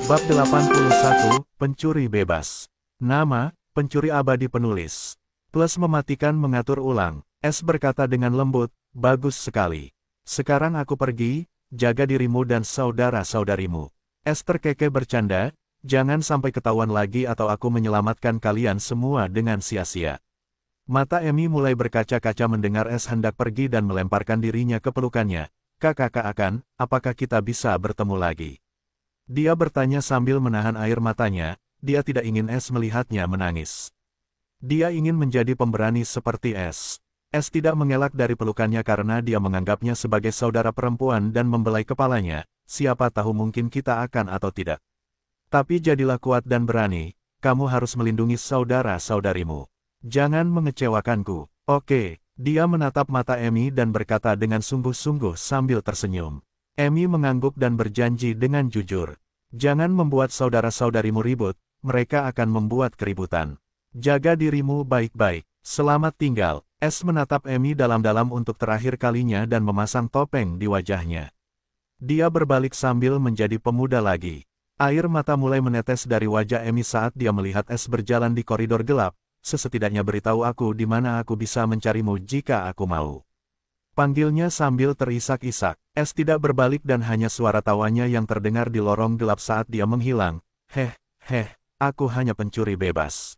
Bab 81, Pencuri Bebas. Nama, Pencuri Abadi Penulis. Plus mematikan mengatur ulang. S berkata dengan lembut, bagus sekali. Sekarang aku pergi, jaga dirimu dan saudara-saudarimu. S terkekeh bercanda, jangan sampai ketahuan lagi atau aku menyelamatkan kalian semua dengan sia-sia. Mata Emi mulai berkaca-kaca mendengar S hendak pergi dan melemparkan dirinya ke pelukannya. Kakak akan, apakah kita bisa bertemu lagi? Dia bertanya sambil menahan air matanya, dia tidak ingin S melihatnya menangis. Dia ingin menjadi pemberani seperti S. S tidak mengelak dari pelukannya karena dia menganggapnya sebagai saudara perempuan dan membelai kepalanya, siapa tahu mungkin kita akan atau tidak. Tapi jadilah kuat dan berani, kamu harus melindungi saudara-saudarimu. Jangan mengecewakanku, oke? Dia menatap mata Emi dan berkata dengan sungguh-sungguh sambil tersenyum. Emi mengangguk dan berjanji dengan jujur. Jangan membuat saudara-saudarimu ribut, mereka akan membuat keributan. Jaga dirimu baik-baik, selamat tinggal. S menatap Emi dalam-dalam untuk terakhir kalinya dan memasang topeng di wajahnya. Dia berbalik sambil menjadi pemuda lagi. Air mata mulai menetes dari wajah Emi saat dia melihat S berjalan di koridor gelap. Sesetidaknya beritahu aku di mana aku bisa mencarimu jika aku mau. Panggilnya sambil terisak-isak. S tidak berbalik dan hanya suara tawanya yang terdengar di lorong gelap saat dia menghilang. Aku hanya pencuri bebas.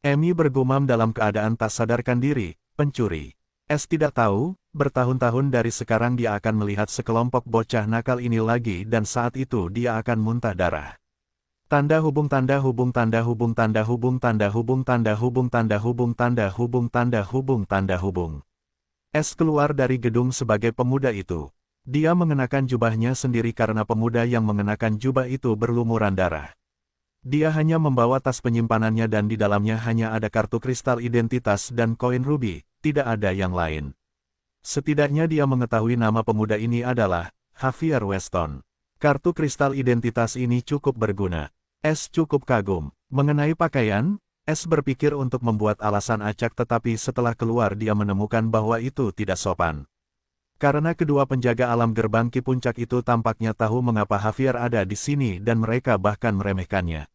Emi bergumam dalam keadaan tak sadarkan diri, pencuri. S tidak tahu, bertahun-tahun dari sekarang dia akan melihat sekelompok bocah nakal ini lagi dan saat itu dia akan muntah darah. Tanda hubung tanda hubung tanda hubung tanda hubung tanda hubung tanda hubung tanda hubung tanda hubung tanda hubung tanda hubung. S keluar dari gedung sebagai pemuda itu. Dia mengenakan jubahnya sendiri karena pemuda yang mengenakan jubah itu berlumuran darah. Dia hanya membawa tas penyimpanannya dan di dalamnya hanya ada kartu kristal identitas dan koin rubi, tidak ada yang lain. Setidaknya dia mengetahui nama pemuda ini adalah Javier Weston. Kartu kristal identitas ini cukup berguna. S cukup kagum. Mengenai pakaian, S berpikir untuk membuat alasan acak tetapi setelah keluar dia menemukan bahwa itu tidak sopan. Karena kedua penjaga alam gerbang Ki Puncak itu tampaknya tahu mengapa Javier ada di sini dan mereka bahkan meremehkannya.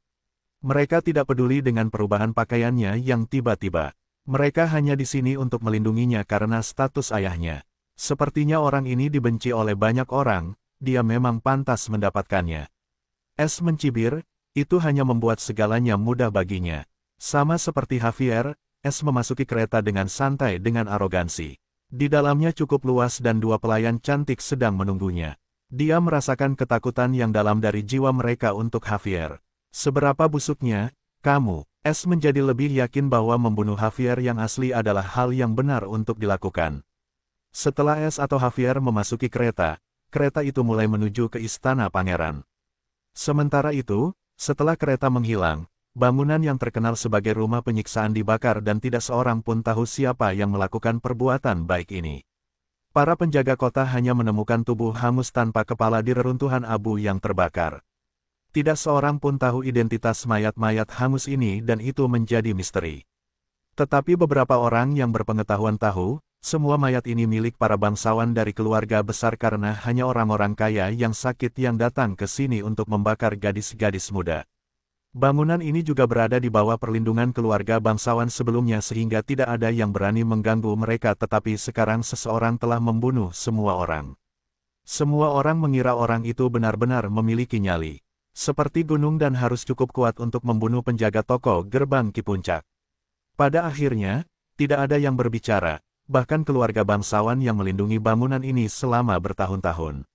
Mereka tidak peduli dengan perubahan pakaiannya yang tiba-tiba. Mereka hanya di sini untuk melindunginya karena status ayahnya. Sepertinya orang ini dibenci oleh banyak orang, dia memang pantas mendapatkannya. S mencibir, itu hanya membuat segalanya mudah baginya. Sama seperti Javier, S memasuki kereta dengan santai dengan arogansi. Di dalamnya cukup luas dan dua pelayan cantik sedang menunggunya. Dia merasakan ketakutan yang dalam dari jiwa mereka untuk Javier. Seberapa busuknya, kamu, S menjadi lebih yakin bahwa membunuh Javier yang asli adalah hal yang benar untuk dilakukan. Setelah S atau Javier memasuki kereta, kereta itu mulai menuju ke istana pangeran. Sementara itu, setelah kereta menghilang, bangunan yang terkenal sebagai rumah penyiksaan dibakar dan tidak seorang pun tahu siapa yang melakukan perbuatan baik ini. Para penjaga kota hanya menemukan tubuh hangus tanpa kepala di reruntuhan abu yang terbakar. Tidak seorang pun tahu identitas mayat-mayat hangus ini dan itu menjadi misteri. Tetapi beberapa orang yang berpengetahuan tahu, semua mayat ini milik para bangsawan dari keluarga besar karena hanya orang-orang kaya yang sakit yang datang ke sini untuk membakar gadis-gadis muda. Bangunan ini juga berada di bawah perlindungan keluarga bangsawan sebelumnya sehingga tidak ada yang berani mengganggu mereka tetapi sekarang seseorang telah membunuh semua orang. Semua orang mengira orang itu benar-benar memiliki nyali. Seperti gunung dan harus cukup kuat untuk membunuh penjaga toko gerbang Ki Puncak. Pada akhirnya, tidak ada yang berbicara. Bahkan keluarga bangsawan yang melindungi bangunan ini selama bertahun-tahun.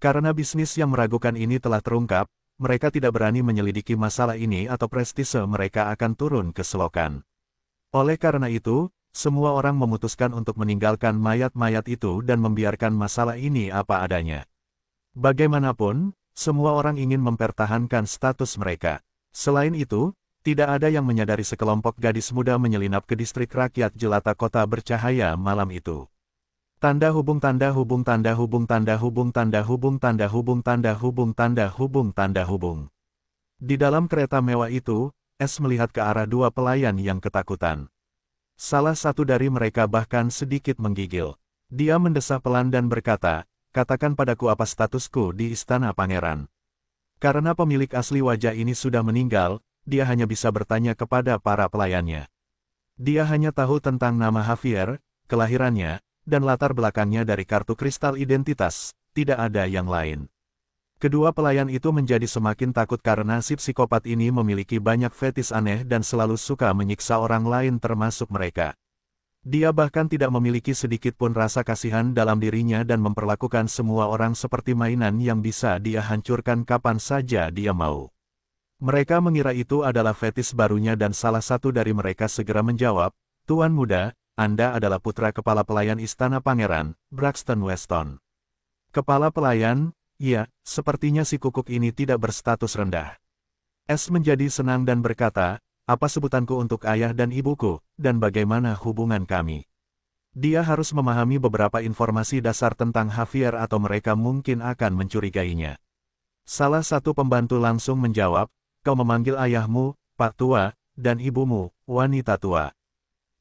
Karena bisnis yang meragukan ini telah terungkap, mereka tidak berani menyelidiki masalah ini atau prestise mereka akan turun ke selokan. Oleh karena itu, semua orang memutuskan untuk meninggalkan mayat-mayat itu dan membiarkan masalah ini apa adanya. Bagaimanapun, semua orang ingin mempertahankan status mereka. Selain itu, tidak ada yang menyadari sekelompok gadis muda menyelinap ke distrik rakyat jelata kota bercahaya malam itu. Tanda hubung tanda hubung tanda hubung tanda hubung tanda hubung tanda hubung tanda hubung tanda hubung tanda hubung. Di dalam kereta mewah itu, S melihat ke arah dua pelayan yang ketakutan. Salah satu dari mereka bahkan sedikit menggigil. Dia mendesah pelan dan berkata, katakan padaku apa statusku di istana pangeran. Karena pemilik asli wajah ini sudah meninggal, dia hanya bisa bertanya kepada para pelayannya. Dia hanya tahu tentang nama Javier, kelahirannya, dan latar belakangnya dari kartu kristal identitas, tidak ada yang lain. Kedua pelayan itu menjadi semakin takut karena si psikopat ini memiliki banyak fetis aneh dan selalu suka menyiksa orang lain termasuk mereka. Dia bahkan tidak memiliki sedikit pun rasa kasihan dalam dirinya dan memperlakukan semua orang seperti mainan yang bisa dia hancurkan kapan saja dia mau. Mereka mengira itu adalah fetis barunya dan salah satu dari mereka segera menjawab, "Tuan muda, Anda adalah putra kepala pelayan Istana Pangeran, Braxton Weston." Kepala pelayan, iya, sepertinya si kukuk ini tidak berstatus rendah. S menjadi senang dan berkata, "Apa sebutanku untuk ayah dan ibuku, dan bagaimana hubungan kami?" Dia harus memahami beberapa informasi dasar tentang Javier atau mereka mungkin akan mencurigainya. Salah satu pembantu langsung menjawab, "Kau memanggil ayahmu, Pak Tua, dan ibumu, wanita tua.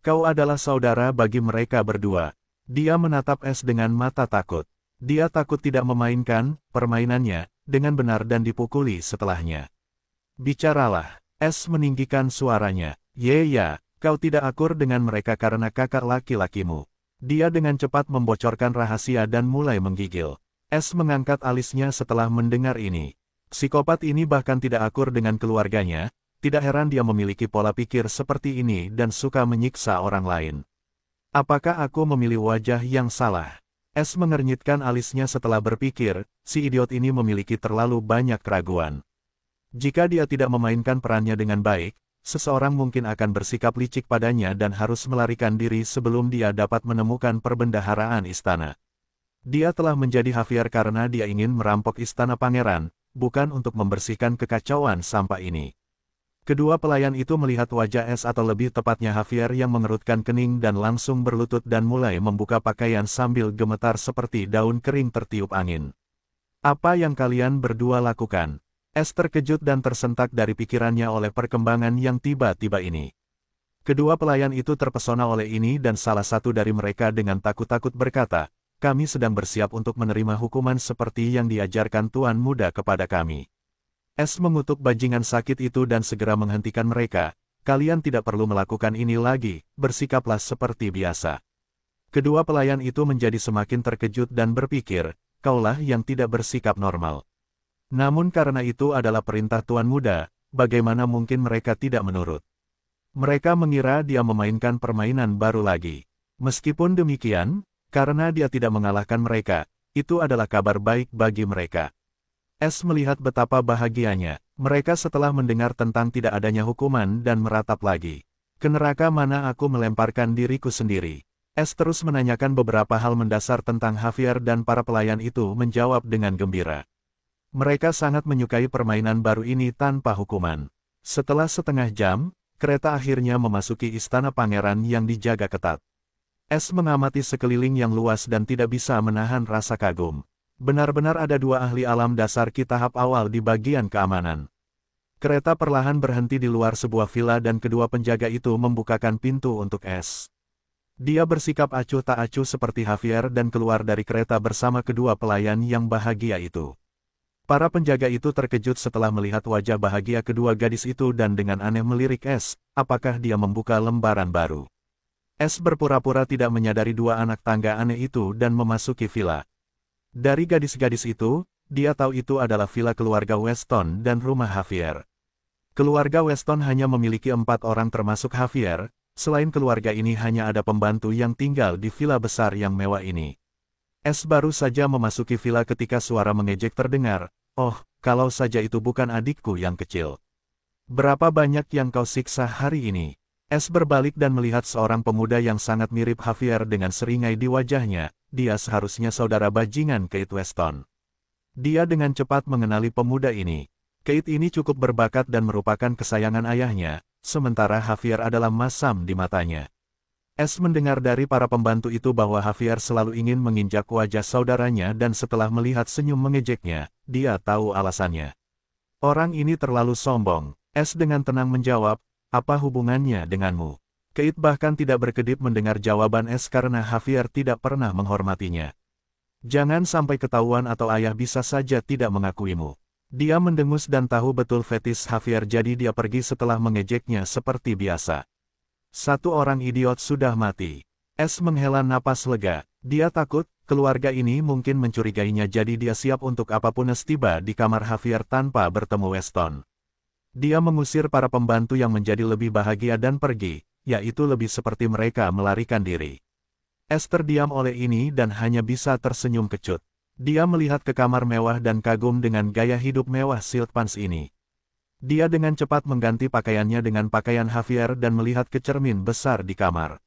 Kau adalah saudara bagi mereka berdua." Dia menatap S dengan mata takut. Dia takut tidak memainkan permainannya dengan benar dan dipukuli setelahnya. "Bicaralah." S meninggikan suaranya. "Ya, kau tidak akur dengan mereka karena kakak laki-lakimu." Dia dengan cepat membocorkan rahasia dan mulai menggigil. S mengangkat alisnya setelah mendengar ini. Psikopat ini bahkan tidak akur dengan keluarganya, tidak heran dia memiliki pola pikir seperti ini dan suka menyiksa orang lain. "Apakah aku memilih wajah yang salah?" S mengernyitkan alisnya setelah berpikir, si idiot ini memiliki terlalu banyak keraguan. Jika dia tidak memainkan perannya dengan baik, seseorang mungkin akan bersikap licik padanya dan harus melarikan diri sebelum dia dapat menemukan perbendaharaan istana. Dia telah menjadi Javier karena dia ingin merampok istana pangeran, bukan untuk membersihkan kekacauan sampah ini. Kedua pelayan itu melihat wajah S atau lebih tepatnya Javier yang mengerutkan kening dan langsung berlutut dan mulai membuka pakaian sambil gemetar seperti daun kering tertiup angin. "Apa yang kalian berdua lakukan?" S terkejut dan tersentak dari pikirannya oleh perkembangan yang tiba-tiba ini. Kedua pelayan itu terpesona oleh ini dan salah satu dari mereka dengan takut-takut berkata, "Kami sedang bersiap untuk menerima hukuman seperti yang diajarkan Tuan Muda kepada kami." S mengutuk bajingan sakit itu dan segera menghentikan mereka. "Kalian tidak perlu melakukan ini lagi, bersikaplah seperti biasa." Kedua pelayan itu menjadi semakin terkejut dan berpikir, "Kaulah yang tidak bersikap normal." Namun karena itu adalah perintah Tuan Muda, bagaimana mungkin mereka tidak menurut? Mereka mengira dia memainkan permainan baru lagi. Meskipun demikian, karena dia tidak mengalahkan mereka, itu adalah kabar baik bagi mereka. S melihat betapa bahagianya mereka setelah mendengar tentang tidak adanya hukuman dan meratap lagi. "Ke neraka mana aku melemparkan diriku sendiri?" S terus menanyakan beberapa hal mendasar tentang Javier dan para pelayan itu menjawab dengan gembira. Mereka sangat menyukai permainan baru ini tanpa hukuman. Setelah setengah jam, kereta akhirnya memasuki istana pangeran yang dijaga ketat. S mengamati sekeliling yang luas dan tidak bisa menahan rasa kagum. Benar-benar ada dua ahli alam dasar ki tahap awal di bagian keamanan. Kereta perlahan berhenti di luar sebuah villa dan kedua penjaga itu membukakan pintu untuk S. Dia bersikap acuh tak acuh seperti Javier dan keluar dari kereta bersama kedua pelayan yang bahagia itu. Para penjaga itu terkejut setelah melihat wajah bahagia kedua gadis itu dan dengan aneh melirik S, apakah dia membuka lembaran baru. S berpura-pura tidak menyadari dua anak tangga aneh itu dan memasuki villa. Dari gadis-gadis itu, dia tahu itu adalah villa keluarga Weston dan rumah Javier. Keluarga Weston hanya memiliki 4 orang termasuk Javier, selain keluarga ini hanya ada pembantu yang tinggal di villa besar yang mewah ini. S baru saja memasuki villa ketika suara mengejek terdengar, "Oh, kalau saja itu bukan adikku yang kecil. Berapa banyak yang kau siksa hari ini?" S berbalik dan melihat seorang pemuda yang sangat mirip Javier dengan seringai di wajahnya. Dia seharusnya saudara bajingan Kate Weston. Dia dengan cepat mengenali pemuda ini. Kate ini cukup berbakat dan merupakan kesayangan ayahnya, sementara Javier adalah masam di matanya. S mendengar dari para pembantu itu bahwa Javier selalu ingin menginjak wajah saudaranya dan setelah melihat senyum mengejeknya, dia tahu alasannya. "Orang ini terlalu sombong." S dengan tenang menjawab, "Apa hubungannya denganmu?" Kate bahkan tidak berkedip mendengar jawaban S karena Javier tidak pernah menghormatinya. "Jangan sampai ketahuan atau ayah bisa saja tidak mengakuimu." Dia mendengus dan tahu betul fetis Javier, jadi dia pergi setelah mengejeknya seperti biasa. Satu orang idiot sudah mati. Es menghela napas lega. Dia takut, keluarga ini mungkin mencurigainya, jadi dia siap untuk apapun. Es tiba di kamar Javier tanpa bertemu Weston. Dia mengusir para pembantu yang menjadi lebih bahagia dan pergi, yaitu lebih seperti mereka melarikan diri. Es terdiam oleh ini dan hanya bisa tersenyum kecut. Dia melihat ke kamar mewah dan kagum dengan gaya hidup mewah Silk Pants ini. Dia dengan cepat mengganti pakaiannya dengan pakaian Javier dan melihat ke cermin besar di kamar.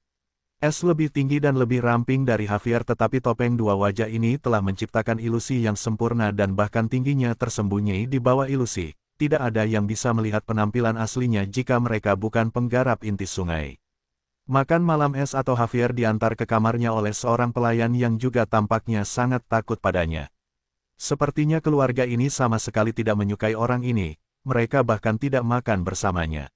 Es lebih tinggi dan lebih ramping dari Javier, tetapi topeng dua wajah ini telah menciptakan ilusi yang sempurna dan bahkan tingginya tersembunyi di bawah ilusi. Tidak ada yang bisa melihat penampilan aslinya jika mereka bukan penggarap inti sungai. Makan malam Es atau Javier diantar ke kamarnya oleh seorang pelayan yang juga tampaknya sangat takut padanya. Sepertinya keluarga ini sama sekali tidak menyukai orang ini, mereka bahkan tidak makan bersamanya.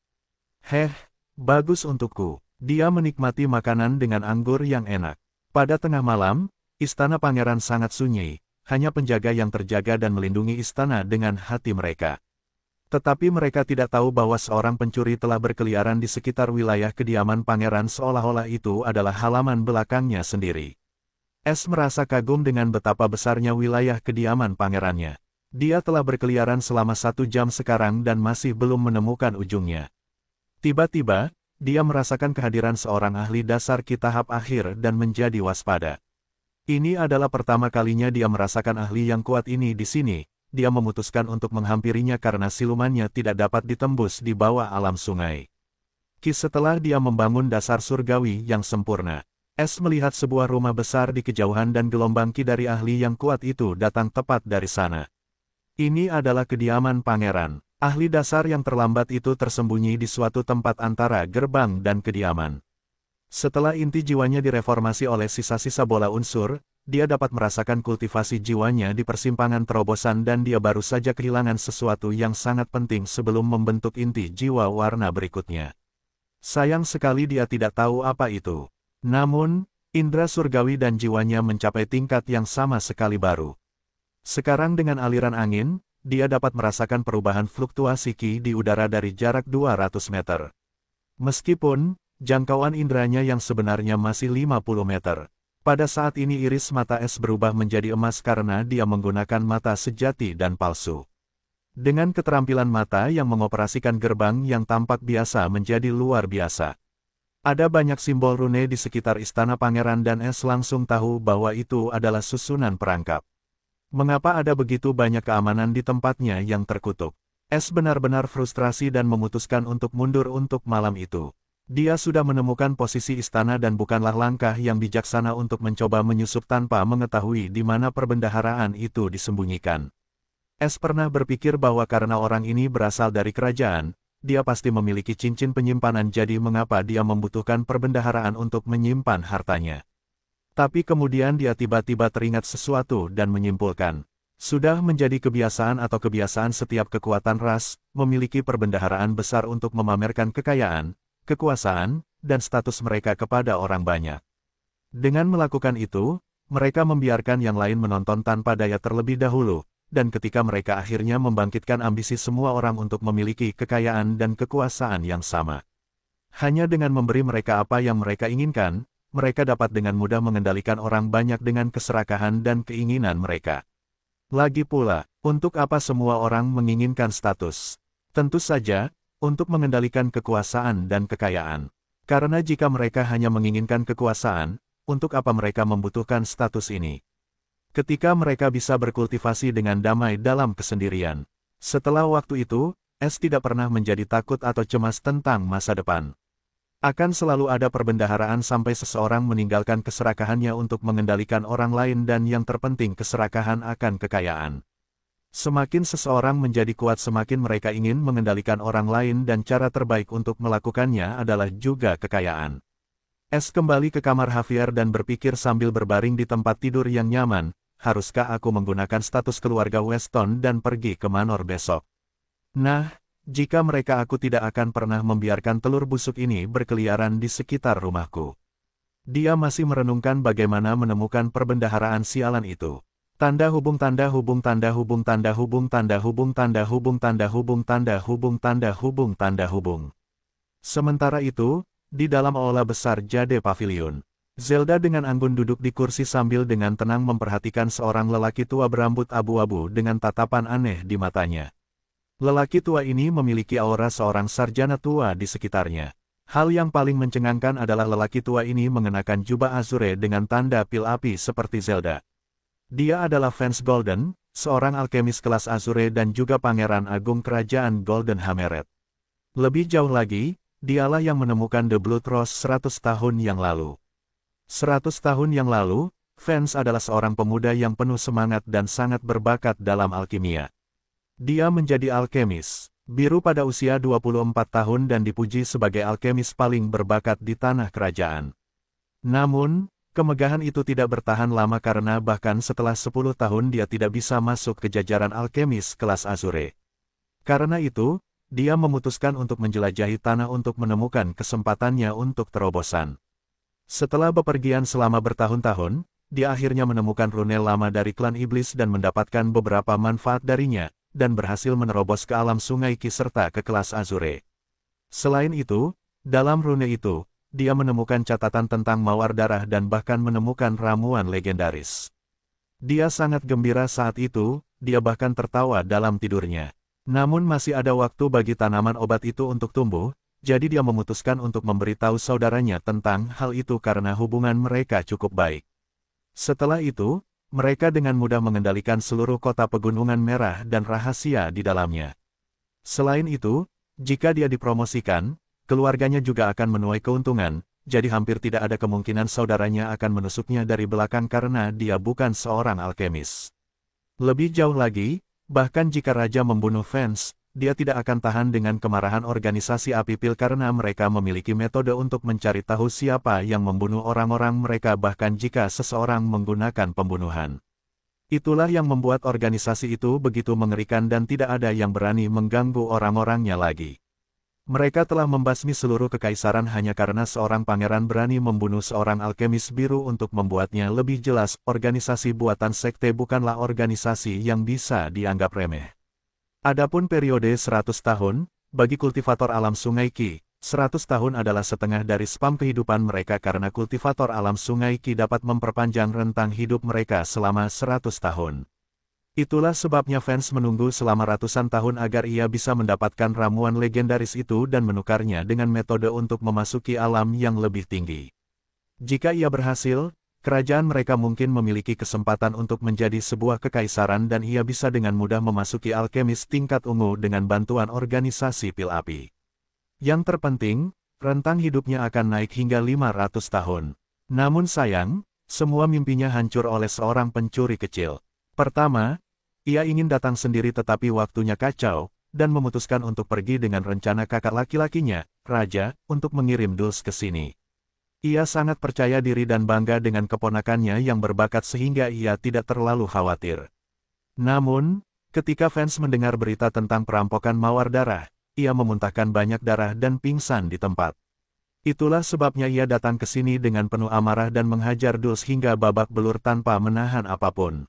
Heh, bagus untukku. Dia menikmati makanan dengan anggur yang enak. Pada tengah malam, istana pangeran sangat sunyi, hanya penjaga yang terjaga dan melindungi istana dengan hati mereka. Tetapi mereka tidak tahu bahwa seorang pencuri telah berkeliaran di sekitar wilayah kediaman pangeran, seolah-olah itu adalah halaman belakangnya sendiri. Es merasa kagum dengan betapa besarnya wilayah kediaman pangerannya. Dia telah berkeliaran selama 1 jam sekarang dan masih belum menemukan ujungnya. Tiba-tiba, dia merasakan kehadiran seorang ahli dasar ki tahap akhir dan menjadi waspada. Ini adalah pertama kalinya dia merasakan ahli yang kuat ini di sini. Dia memutuskan untuk menghampirinya karena silumannya tidak dapat ditembus di bawah alam sungai. Setelah dia membangun dasar surgawi yang sempurna, Es melihat sebuah rumah besar di kejauhan dan gelombang ki dari ahli yang kuat itu datang tepat dari sana. Ini adalah kediaman pangeran. Ahli dasar yang terlambat itu tersembunyi di suatu tempat antara gerbang dan kediaman. Setelah inti jiwanya direformasi oleh sisa-sisa bola unsur, dia dapat merasakan kultivasi jiwanya di persimpangan terobosan dan dia baru saja kehilangan sesuatu yang sangat penting sebelum membentuk inti jiwa warna berikutnya. Sayang sekali dia tidak tahu apa itu. Namun, indera surgawi dan jiwanya mencapai tingkat yang sama sekali baru. Sekarang dengan aliran angin, dia dapat merasakan perubahan fluktuasi ki di udara dari jarak 200 meter. Meskipun, jangkauan inderanya yang sebenarnya masih 50 meter. Pada saat ini iris mata Es berubah menjadi emas karena dia menggunakan mata sejati dan palsu. Dengan keterampilan mata yang mengoperasikan gerbang yang tampak biasa menjadi luar biasa. Ada banyak simbol rune di sekitar istana pangeran dan Es langsung tahu bahwa itu adalah susunan perangkap. Mengapa ada begitu banyak keamanan di tempatnya yang terkutuk? Es benar-benar frustrasi dan memutuskan untuk mundur untuk malam itu. Dia sudah menemukan posisi istana dan bukanlah langkah yang bijaksana untuk mencoba menyusup tanpa mengetahui di mana perbendaharaan itu disembunyikan. Es pernah berpikir bahwa karena orang ini berasal dari kerajaan, dia pasti memiliki cincin penyimpanan, jadi mengapa dia membutuhkan perbendaharaan untuk menyimpan hartanya. Tapi kemudian dia tiba-tiba teringat sesuatu dan menyimpulkan. Sudah menjadi kebiasaan atau kebiasaan setiap kekuatan ras, memiliki perbendaharaan besar untuk memamerkan kekayaan, kekuasaan, dan status mereka kepada orang banyak. Dengan melakukan itu, mereka membiarkan yang lain menonton tanpa daya terlebih dahulu, dan ketika mereka akhirnya membangkitkan ambisi semua orang untuk memiliki kekayaan dan kekuasaan yang sama. Hanya dengan memberi mereka apa yang mereka inginkan, mereka dapat dengan mudah mengendalikan orang banyak dengan keserakahan dan keinginan mereka. Lagi pula, untuk apa semua orang menginginkan status? Tentu saja, untuk mengendalikan kekuasaan dan kekayaan. Karena jika mereka hanya menginginkan kekuasaan, untuk apa mereka membutuhkan status ini? Ketika mereka bisa berkultivasi dengan damai dalam kesendirian. Setelah waktu itu, Es tidak pernah menjadi takut atau cemas tentang masa depan. Akan selalu ada perbendaharaan sampai seseorang meninggalkan keserakahannya untuk mengendalikan orang lain dan yang terpenting keserakahan akan kekayaan. Semakin seseorang menjadi kuat semakin mereka ingin mengendalikan orang lain dan cara terbaik untuk melakukannya adalah juga kekayaan. Es kembali ke kamar Javier dan berpikir sambil berbaring di tempat tidur yang nyaman, haruskah aku menggunakan status keluarga Weston dan pergi ke Manor besok? Nah, jika mereka aku tidak akan pernah membiarkan telur busuk ini berkeliaran di sekitar rumahku. Dia masih merenungkan bagaimana menemukan perbendaharaan sialan itu. Tanda hubung tanda hubung tanda hubung tanda hubung tanda hubung tanda hubung tanda hubung tanda hubung tanda hubung tanda hubung. Sementara itu, di dalam aula besar Jade Pavilion, Zelda dengan anggun duduk di kursi sambil dengan tenang memperhatikan seorang lelaki tua berambut abu-abu dengan tatapan aneh di matanya. Lelaki tua ini memiliki aura seorang sarjana tua di sekitarnya. Hal yang paling mencengangkan adalah lelaki tua ini mengenakan jubah azure dengan tanda pil api seperti Zelda. Dia adalah Vance Golden, seorang alkemis kelas azure dan juga pangeran agung kerajaan Golden Hammerhead. Lebih jauh lagi, dialah yang menemukan The Blood Rose 100 tahun yang lalu. 100 tahun yang lalu, Vance adalah seorang pemuda yang penuh semangat dan sangat berbakat dalam alkimia. Dia menjadi alkemis biru pada usia 24 tahun dan dipuji sebagai alkemis paling berbakat di tanah kerajaan. Namun, kemegahan itu tidak bertahan lama karena bahkan setelah 10 tahun dia tidak bisa masuk ke jajaran alkemis kelas azure. Karena itu, dia memutuskan untuk menjelajahi tanah untuk menemukan kesempatannya untuk terobosan. Setelah bepergian selama bertahun-tahun, dia akhirnya menemukan rune lama dari klan iblis dan mendapatkan beberapa manfaat darinya, dan berhasil menerobos ke alam sungai Ki serta ke kelas azure. Selain itu, dalam rune itu, dia menemukan catatan tentang mawar darah dan bahkan menemukan ramuan legendaris. Dia sangat gembira saat itu, dia bahkan tertawa dalam tidurnya. Namun masih ada waktu bagi tanaman obat itu untuk tumbuh, jadi dia memutuskan untuk memberitahu saudaranya tentang hal itu karena hubungan mereka cukup baik. Setelah itu, mereka dengan mudah mengendalikan seluruh kota pegunungan merah dan rahasia di dalamnya. Selain itu, jika dia dipromosikan, keluarganya juga akan menuai keuntungan, jadi hampir tidak ada kemungkinan saudaranya akan menusuknya dari belakang karena dia bukan seorang alkemis. Lebih jauh lagi, bahkan jika Raja membunuh Vance, dia tidak akan tahan dengan kemarahan organisasi Api Pil karena mereka memiliki metode untuk mencari tahu siapa yang membunuh orang-orang mereka bahkan jika seseorang menggunakan pembunuhan. Itulah yang membuat organisasi itu begitu mengerikan dan tidak ada yang berani mengganggu orang-orangnya lagi. Mereka telah membasmi seluruh kekaisaran hanya karena seorang pangeran berani membunuh seorang alkemis biru untuk membuatnya lebih jelas, organisasi buatan sekte bukanlah organisasi yang bisa dianggap remeh. Adapun periode 100 tahun, bagi kultivator alam sungai Ki, 100 tahun adalah setengah dari spam kehidupan mereka karena kultivator alam sungai Ki dapat memperpanjang rentang hidup mereka selama 100 tahun. Itulah sebabnya Vance menunggu selama ratusan tahun agar ia bisa mendapatkan ramuan legendaris itu dan menukarnya dengan metode untuk memasuki alam yang lebih tinggi. Jika ia berhasil, kerajaan mereka mungkin memiliki kesempatan untuk menjadi sebuah kekaisaran dan ia bisa dengan mudah memasuki alkemis tingkat ungu dengan bantuan organisasi pil api. Yang terpenting, rentang hidupnya akan naik hingga 500 tahun. Namun sayang, semua mimpinya hancur oleh seorang pencuri kecil. Pertama, ia ingin datang sendiri tetapi waktunya kacau, dan memutuskan untuk pergi dengan rencana kakak laki-lakinya, Raja, untuk mengirim Dulce ke sini. Ia sangat percaya diri dan bangga dengan keponakannya yang berbakat sehingga ia tidak terlalu khawatir. Namun, ketika Vance mendengar berita tentang perampokan mawar darah, ia memuntahkan banyak darah dan pingsan di tempat. Itulah sebabnya ia datang ke sini dengan penuh amarah dan menghajar Dulce hingga babak belur tanpa menahan apapun.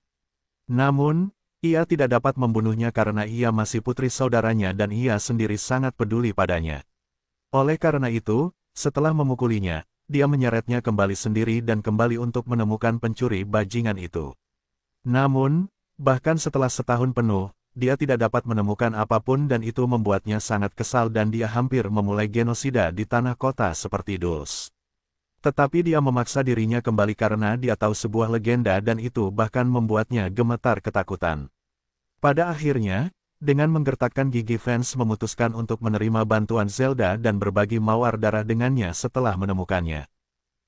Namun, ia tidak dapat membunuhnya karena ia masih putri saudaranya dan ia sendiri sangat peduli padanya. Oleh karena itu, setelah memukulinya, dia menyeretnya kembali sendiri dan kembali untuk menemukan pencuri bajingan itu. Namun, bahkan setelah setahun penuh, dia tidak dapat menemukan apapun dan itu membuatnya sangat kesal dan dia hampir memulai genosida di tanah kota seperti Dulce. Tetapi dia memaksa dirinya kembali karena dia tahu sebuah legenda dan itu bahkan membuatnya gemetar ketakutan. Pada akhirnya, dengan menggertakkan gigi Vance memutuskan untuk menerima bantuan Zelda dan berbagi mawar darah dengannya setelah menemukannya.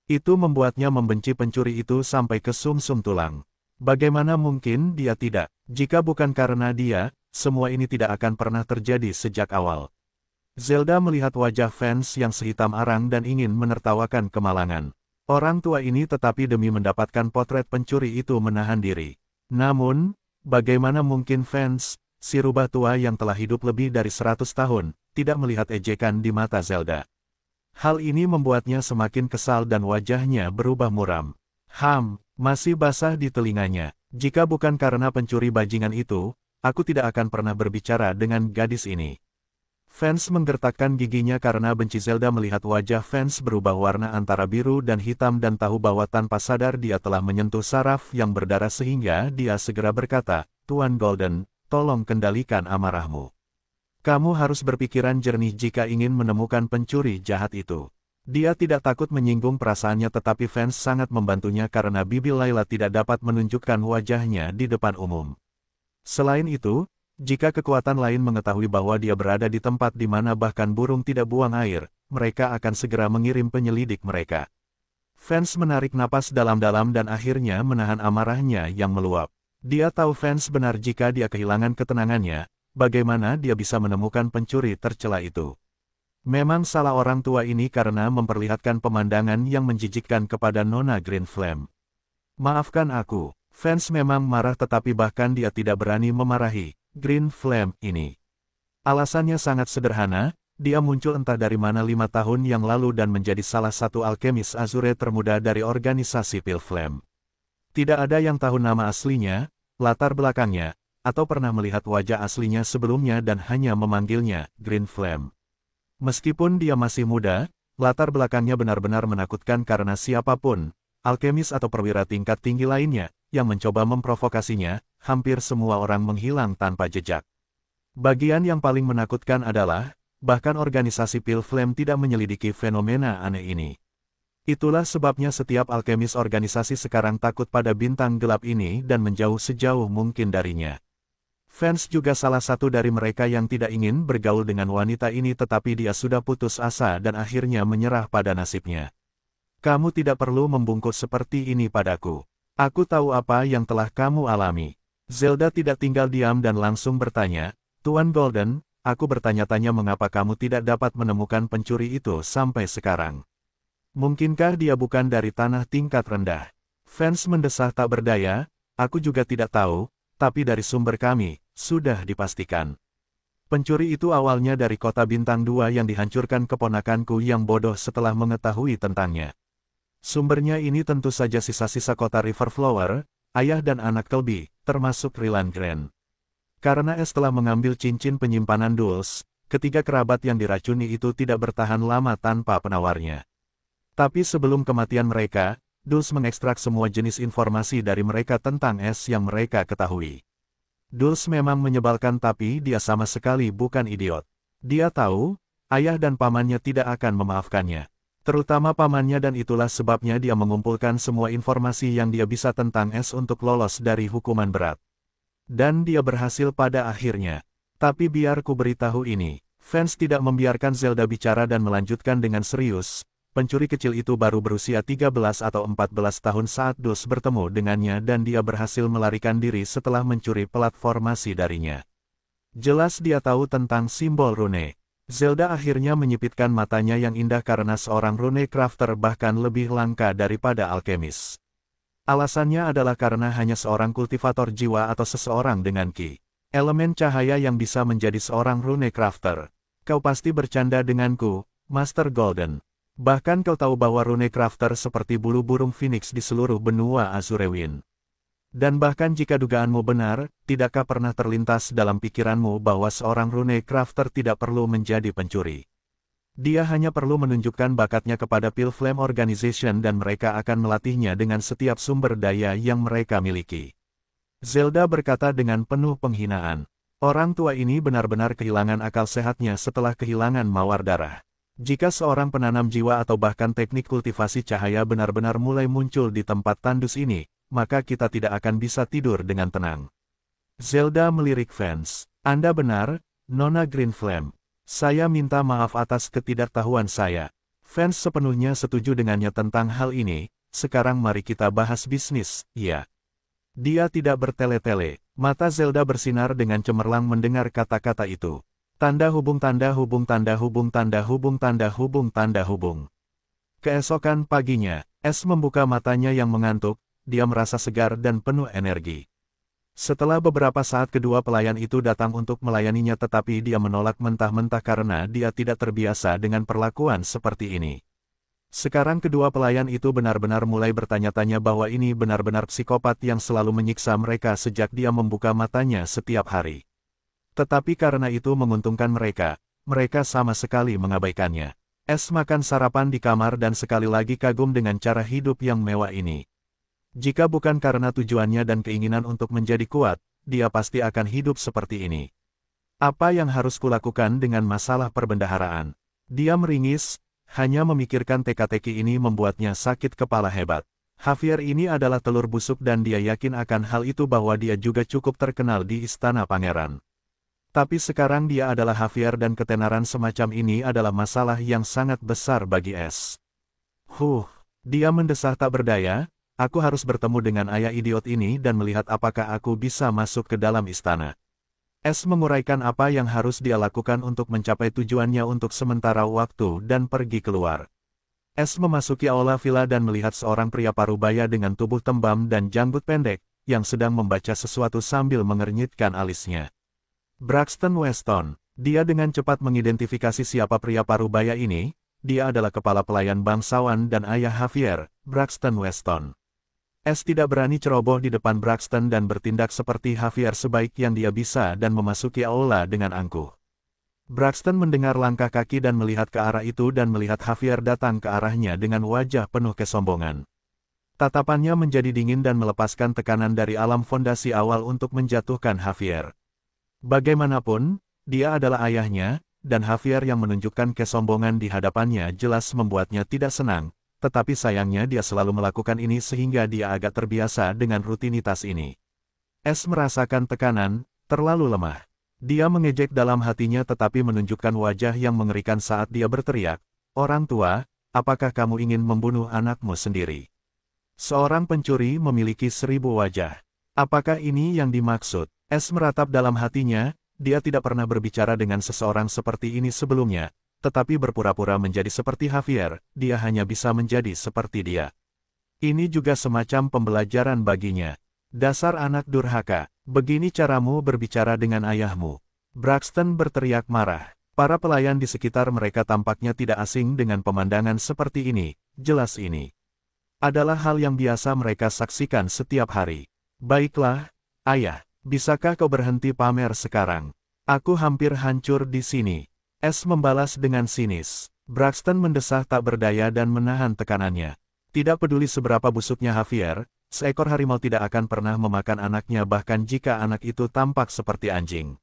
Itu membuatnya membenci pencuri itu sampai ke sumsum tulang. Bagaimana mungkin dia tidak? Jika bukan karena dia, semua ini tidak akan pernah terjadi sejak awal. Zelda melihat wajah Vance yang sehitam arang dan ingin menertawakan kemalangan. Orang tua ini tetapi demi mendapatkan potret pencuri itu menahan diri. Namun, bagaimana mungkin Vance, si rubah tua yang telah hidup lebih dari 100 tahun, tidak melihat ejekan di mata Zelda. Hal ini membuatnya semakin kesal dan wajahnya berubah muram. Masih basah di telinganya. Jika bukan karena pencuri bajingan itu, aku tidak akan pernah berbicara dengan gadis ini. Vance menggertakkan giginya karena benci Zelda melihat wajah Vance berubah warna antara biru dan hitam dan tahu bahwa tanpa sadar dia telah menyentuh saraf yang berdarah sehingga dia segera berkata, Tuan Golden, tolong kendalikan amarahmu. Kamu harus berpikiran jernih jika ingin menemukan pencuri jahat itu. Dia tidak takut menyinggung perasaannya tetapi Vance sangat membantunya karena Bibi Layla tidak dapat menunjukkan wajahnya di depan umum. Selain itu, jika kekuatan lain mengetahui bahwa dia berada di tempat di mana bahkan burung tidak buang air, mereka akan segera mengirim penyelidik mereka. Vance menarik napas dalam-dalam dan akhirnya menahan amarahnya yang meluap. Dia tahu Vance benar jika dia kehilangan ketenangannya, bagaimana dia bisa menemukan pencuri tercela itu. Memang salah orang tua ini karena memperlihatkan pemandangan yang menjijikkan kepada Nona Green Flame. Maafkan aku, Vance memang marah tetapi bahkan dia tidak berani memarahi Green Flame ini. Alasannya sangat sederhana, dia muncul entah dari mana 5 tahun yang lalu dan menjadi salah satu alkemis Azure termuda dari organisasi Pale Flame. Tidak ada yang tahu nama aslinya, latar belakangnya, atau pernah melihat wajah aslinya sebelumnya dan hanya memanggilnya Green Flame. Meskipun dia masih muda, latar belakangnya benar-benar menakutkan karena siapapun, alkemis atau perwira tingkat tinggi lainnya, yang mencoba memprovokasinya, hampir semua orang menghilang tanpa jejak. Bagian yang paling menakutkan adalah, bahkan organisasi Pale Flame tidak menyelidiki fenomena aneh ini. Itulah sebabnya setiap alkemis organisasi sekarang takut pada bintang gelap ini dan menjauh sejauh mungkin darinya. Vance juga salah satu dari mereka yang tidak ingin bergaul dengan wanita ini tetapi dia sudah putus asa dan akhirnya menyerah pada nasibnya. Kamu tidak perlu membungkuk seperti ini padaku. Aku tahu apa yang telah kamu alami. Zelda tidak tinggal diam dan langsung bertanya, Tuan Golden, aku bertanya-tanya mengapa kamu tidak dapat menemukan pencuri itu sampai sekarang. Mungkinkah dia bukan dari tanah tingkat rendah? Vance mendesah tak berdaya, aku juga tidak tahu, tapi dari sumber kami, sudah dipastikan. Pencuri itu awalnya dari kota Bintang 2 yang dihancurkan keponakanku yang bodoh setelah mengetahui tentangnya. Sumbernya ini tentu saja sisa-sisa kota Riverflower, ayah dan anak Kelby, termasuk Ryland Grant. Karena Es telah mengambil cincin penyimpanan Dulce, ketiga kerabat yang diracuni itu tidak bertahan lama tanpa penawarnya. Tapi sebelum kematian mereka, Dulce mengekstrak semua jenis informasi dari mereka tentang Es yang mereka ketahui. Dulce memang menyebalkan tapi dia sama sekali bukan idiot. Dia tahu, ayah dan pamannya tidak akan memaafkannya. Terutama pamannya dan itulah sebabnya dia mengumpulkan semua informasi yang dia bisa tentang Es untuk lolos dari hukuman berat. Dan dia berhasil pada akhirnya. Tapi biar ku beritahu ini, Vance tidak membiarkan Zelda bicara dan melanjutkan dengan serius. Pencuri kecil itu baru berusia 13 atau 14 tahun saat Dulce bertemu dengannya dan dia berhasil melarikan diri setelah mencuri platformasi darinya. Jelas dia tahu tentang simbol rune. Zelda akhirnya menyipitkan matanya yang indah karena seorang rune crafter bahkan lebih langka daripada alkemis. Alasannya adalah karena hanya seorang kultivator jiwa atau seseorang dengan ki elemen cahaya yang bisa menjadi seorang rune crafter. Kau pasti bercanda denganku, Master Golden. Bahkan kau tahu bahwa rune crafter seperti bulu burung phoenix di seluruh benua Azurewin. Dan bahkan jika dugaanmu benar, tidakkah pernah terlintas dalam pikiranmu bahwa seorang rune crafter tidak perlu menjadi pencuri? Dia hanya perlu menunjukkan bakatnya kepada Pale Flame Organization dan mereka akan melatihnya dengan setiap sumber daya yang mereka miliki. Zelda berkata dengan penuh penghinaan. Orang tua ini benar-benar kehilangan akal sehatnya setelah kehilangan mawar darah. Jika seorang penanam jiwa atau bahkan teknik kultivasi cahaya benar-benar mulai muncul di tempat tandus ini, maka kita tidak akan bisa tidur dengan tenang. Zelda melirik Vance. Anda benar, Nona Green Flame. Saya minta maaf atas ketidaktahuan saya. Vance sepenuhnya setuju dengannya tentang hal ini. Sekarang mari kita bahas bisnis, ya. Dia tidak bertele-tele. Mata Zelda bersinar dengan cemerlang mendengar kata-kata itu. Tanda hubung tanda hubung tanda hubung tanda hubung tanda hubung tanda hubung. Keesokan paginya, Es membuka matanya yang mengantuk. Dia merasa segar dan penuh energi. Setelah beberapa saat kedua pelayan itu datang untuk melayaninya tetapi dia menolak mentah-mentah karena dia tidak terbiasa dengan perlakuan seperti ini. Sekarang kedua pelayan itu benar-benar mulai bertanya-tanya bahwa ini benar-benar psikopat yang selalu menyiksa mereka sejak dia membuka matanya setiap hari. Tetapi karena itu menguntungkan mereka, mereka sama sekali mengabaikannya. Es makan sarapan di kamar dan sekali lagi kagum dengan cara hidup yang mewah ini. Jika bukan karena tujuannya dan keinginan untuk menjadi kuat, dia pasti akan hidup seperti ini. Apa yang harus kulakukan dengan masalah perbendaharaan? Dia meringis. Hanya memikirkan teka-teki ini membuatnya sakit kepala hebat. Javier ini adalah telur busuk dan dia yakin akan hal itu bahwa dia juga cukup terkenal di istana pangeran. Tapi sekarang dia adalah Javier dan ketenaran semacam ini adalah masalah yang sangat besar bagi Es. Dia mendesah tak berdaya, aku harus bertemu dengan ayah idiot ini dan melihat apakah aku bisa masuk ke dalam istana. Es menguraikan apa yang harus dia lakukan untuk mencapai tujuannya untuk sementara waktu dan pergi keluar. Es memasuki aula villa dan melihat seorang pria parubaya dengan tubuh tembam dan janggut pendek, yang sedang membaca sesuatu sambil mengernyitkan alisnya. Braxton Weston. Dia dengan cepat mengidentifikasi siapa pria parubaya ini. Dia adalah kepala pelayan bangsawan dan ayah Javier, Braxton Weston. Es tidak berani ceroboh di depan Braxton dan bertindak seperti Javier sebaik yang dia bisa dan memasuki aula dengan angkuh. Braxton mendengar langkah kaki dan melihat ke arah itu dan melihat Javier datang ke arahnya dengan wajah penuh kesombongan. Tatapannya menjadi dingin dan melepaskan tekanan dari alam fondasi awal untuk menjatuhkan Javier. Bagaimanapun, dia adalah ayahnya, dan Javier yang menunjukkan kesombongan di hadapannya jelas membuatnya tidak senang. Tetapi sayangnya dia selalu melakukan ini sehingga dia agak terbiasa dengan rutinitas ini. Es merasakan tekanan, terlalu lemah. Dia mengejek dalam hatinya tetapi menunjukkan wajah yang mengerikan saat dia berteriak, "Orang tua, apakah kamu ingin membunuh anakmu sendiri?" Seorang pencuri memiliki 1000 wajah. Apakah ini yang dimaksud? Es meratap dalam hatinya, dia tidak pernah berbicara dengan seseorang seperti ini sebelumnya. Tetapi berpura-pura menjadi seperti Javier, dia hanya bisa menjadi seperti dia. Ini juga semacam pembelajaran baginya. Dasar anak durhaka, begini caramu berbicara dengan ayahmu. Braxton berteriak marah. Para pelayan di sekitar mereka tampaknya tidak asing dengan pemandangan seperti ini, jelas ini adalah hal yang biasa mereka saksikan setiap hari. Baiklah, ayah, bisakah kau berhenti pamer sekarang? Aku hampir hancur di sini. Es membalas dengan sinis. Braxton mendesah tak berdaya dan menahan tekanannya. Tidak peduli seberapa busuknya Javier, seekor harimau tidak akan pernah memakan anaknya bahkan jika anak itu tampak seperti anjing.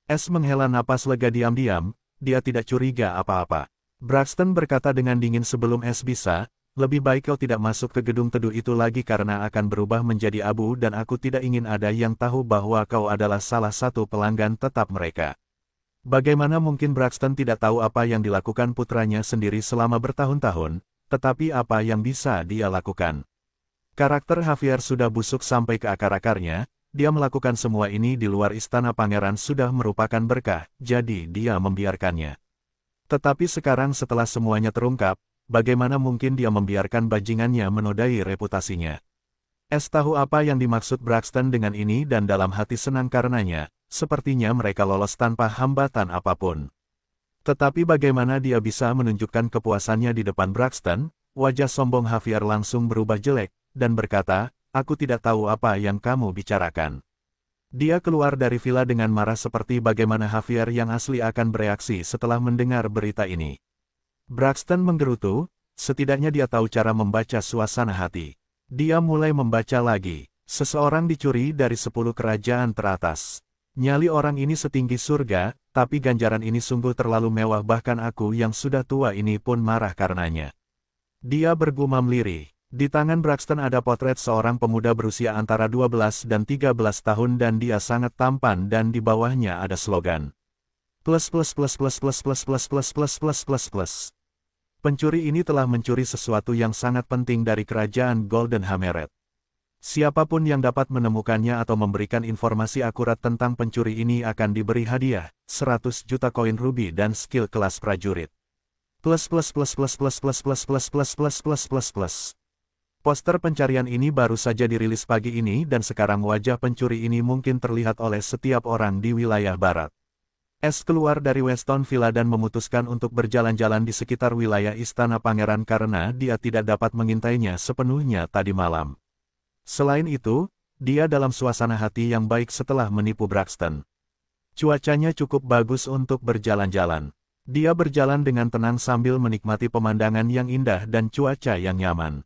Es menghela napas lega diam-diam, dia tidak curiga apa-apa. Braxton berkata dengan dingin sebelum Es bisa, lebih baik kau tidak masuk ke gedung teduh itu lagi karena akan berubah menjadi abu dan aku tidak ingin ada yang tahu bahwa kau adalah salah satu pelanggan tetap mereka. Bagaimana mungkin Braxton tidak tahu apa yang dilakukan putranya sendiri selama bertahun-tahun, tetapi apa yang bisa dia lakukan? Karakter Javier sudah busuk sampai ke akar-akarnya, dia melakukan semua ini di luar istana pangeran sudah merupakan berkah, jadi dia membiarkannya. Tetapi sekarang setelah semuanya terungkap, bagaimana mungkin dia membiarkan bajingannya menodai reputasinya? Es tahu apa yang dimaksud Braxton dengan ini dan dalam hati senang karenanya. Sepertinya mereka lolos tanpa hambatan apapun. Tetapi bagaimana dia bisa menunjukkan kepuasannya di depan Braxton? Wajah sombong Javier langsung berubah jelek, dan berkata, "Aku tidak tahu apa yang kamu bicarakan." Dia keluar dari villa dengan marah seperti bagaimana Javier yang asli akan bereaksi setelah mendengar berita ini. Braxton menggerutu, setidaknya dia tahu cara membaca suasana hati. Dia mulai membaca lagi. Seseorang dicuri dari 10 kerajaan teratas. Nyali orang ini setinggi surga, tapi ganjaran ini sungguh terlalu mewah bahkan aku yang sudah tua ini pun marah karenanya. Dia bergumam lirih. Di tangan Braxton ada potret seorang pemuda berusia antara 12 dan 13 tahun dan dia sangat tampan dan di bawahnya ada slogan. Plus plus plus plus plus plus plus plus plus plus plus plus. Pencuri ini telah mencuri sesuatu yang sangat penting dari kerajaan Golden Hammerhead. Siapapun yang dapat menemukannya atau memberikan informasi akurat tentang pencuri ini akan diberi hadiah, 100 juta koin rubi dan skill kelas prajurit. Plus plus plus plus plus plus plus plus plus plus plus plus plus. Poster pencarian ini baru saja dirilis pagi ini dan sekarang wajah pencuri ini mungkin terlihat oleh setiap orang di wilayah barat. Es keluar dari Weston Villa dan memutuskan untuk berjalan-jalan di sekitar wilayah Istana Pangeran karena dia tidak dapat mengintainya sepenuhnya tadi malam. Selain itu, dia dalam suasana hati yang baik setelah menipu Braxton. Cuacanya cukup bagus untuk berjalan-jalan. Dia berjalan dengan tenang sambil menikmati pemandangan yang indah dan cuaca yang nyaman.